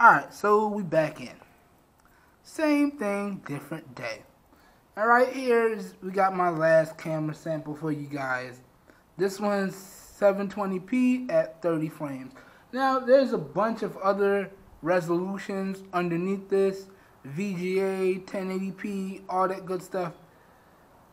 Alright, so we back in. Same thing, different day. And right here is we got my last camera sample for you guys. This one's 720p at 30 frames. Now there's a bunch of other resolutions underneath this. VGA, 1080p, all that good stuff.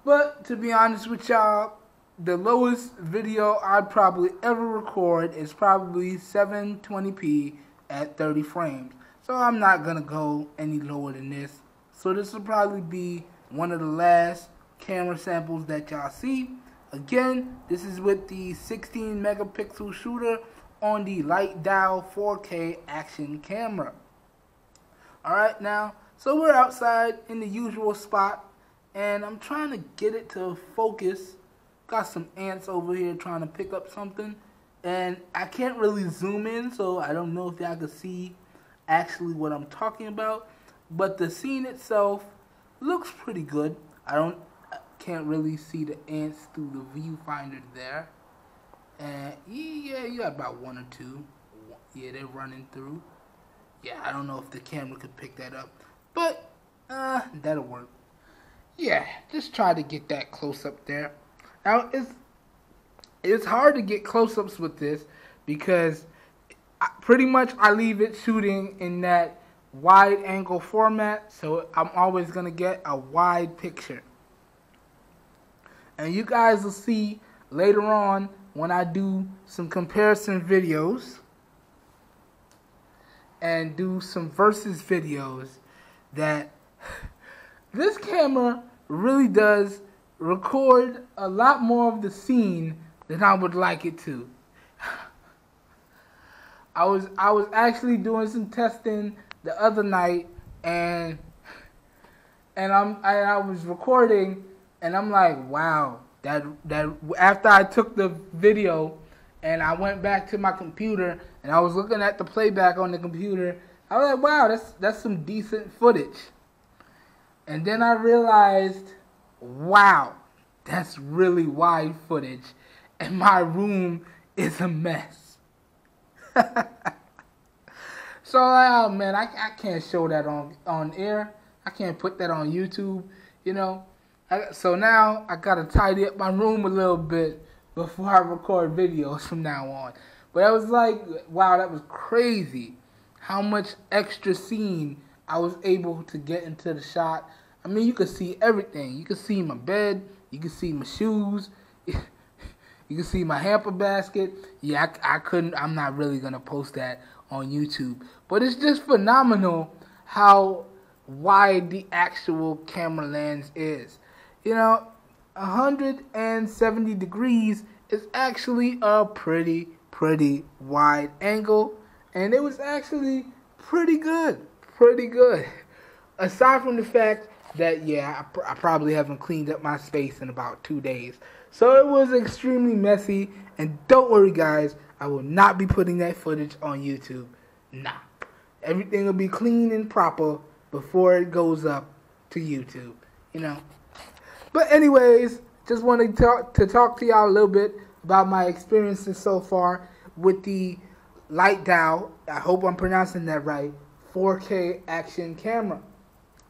But to be honest with y'all, the lowest video I'd probably ever record is probably 720p at 30 frames. So I'm not going to go any lower than this. So this will probably be one of the last camera samples that y'all see. Again, this is with the 16 megapixel shooter on the LightDow 4K action camera. Alright now, so we're outside in the usual spot. And I'm trying to get it to focus. Got some ants over here trying to pick up something. And I can't really zoom in, so I don't know if y'all can see actually what I'm talking about. But the scene itself looks pretty good. I can't really see the ants through the viewfinder there. And yeah, you got about one or two. Yeah, they're running through. Yeah, I don't know if the camera could pick that up. But that'll work. Yeah, just try to get that close up there. Now, it's hard to get close-ups with this because pretty much I leave it shooting in that wide angle format, so I'm always going to get a wide picture. And you guys will see later on when I do some comparison videos and do some versus videos that this camera really does record a lot more of the scene than I would like it to. I was actually doing some testing the other night, and I was recording, and I'm like, wow, that after I took the video and I went back to my computer and I was looking at the playback on the computer, I was like, wow, that's some decent footage. And then I realized, wow, that's really wide footage, and my room is a mess. So, oh man, I can't show that on air. I can't put that on YouTube, you know. So now I gotta tidy up my room a little bit before I record videos from now on. But I was like, wow, that was crazy how much extra scene I was able to get into the shot. I mean, you could see everything. You could see my bed. You could see my shoes. You can see my hamper basket. Yeah, I'm not really going to post that on YouTube. But it's just phenomenal how wide the actual camera lens is. You know, 170 degrees is actually a pretty wide angle. And it was actually pretty good. Pretty good. Aside from the fact that, yeah, I probably haven't cleaned up my space in about 2 days. So it was extremely messy. And don't worry, guys, I will not be putting that footage on YouTube. Nah. Everything will be clean and proper before it goes up to YouTube, you know. But anyways, just wanted to talk to y'all a little bit about my experiences so far with the LightDow, I hope I'm pronouncing that right, 4K action camera.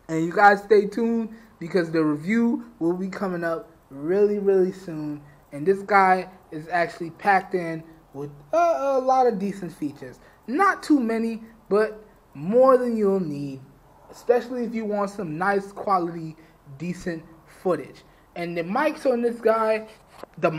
And you guys stay tuned because the review will be coming up really soon. And this guy is actually packed in with a lot of decent features. Not too many, but more than you'll need. Especially if you want some nice quality, decent footage. And the mics on this guy, the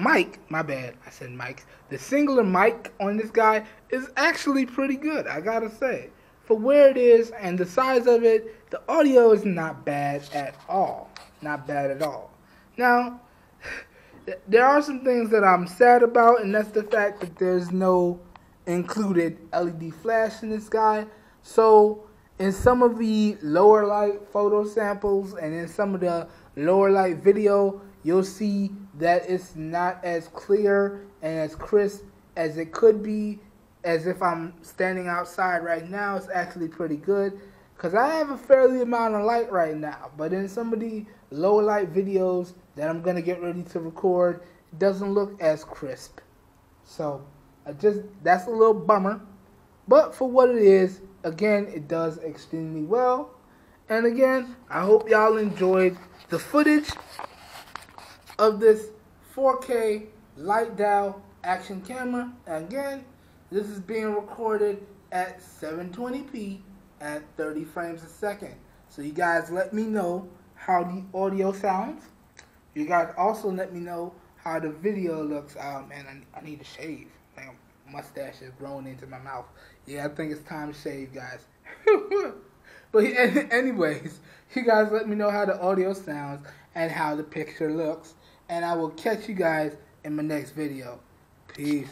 singular mic on this guy is actually pretty good, I gotta say. For where it is and the size of it, the audio is not bad at all. Not bad at all. Now, there are some things that I'm sad about, and that's the fact that there's no included LED flash in this guy. So, in some of the lower light photo samples and in some of the lower light video, you'll see that it's not as clear and as crisp as it could be. As if I'm standing outside right now, it's actually pretty good. Because I have a fairly amount of light right now. But in some of the low light videos that I'm going to get ready to record, it doesn't look as crisp. So, that's a little bummer. But for what it is, again, it does extremely well. And again, I hope y'all enjoyed the footage of this 4K LightDow action camera. Again, this is being recorded at 720p at 30 frames a second. So you guys let me know how the audio sounds. You guys also let me know how the video looks. Man, I need to shave. My mustache is growing into my mouth. Yeah, I think it's time to shave, guys. But anyways, you guys let me know how the audio sounds and how the picture looks. And I will catch you guys in my next video. Peace.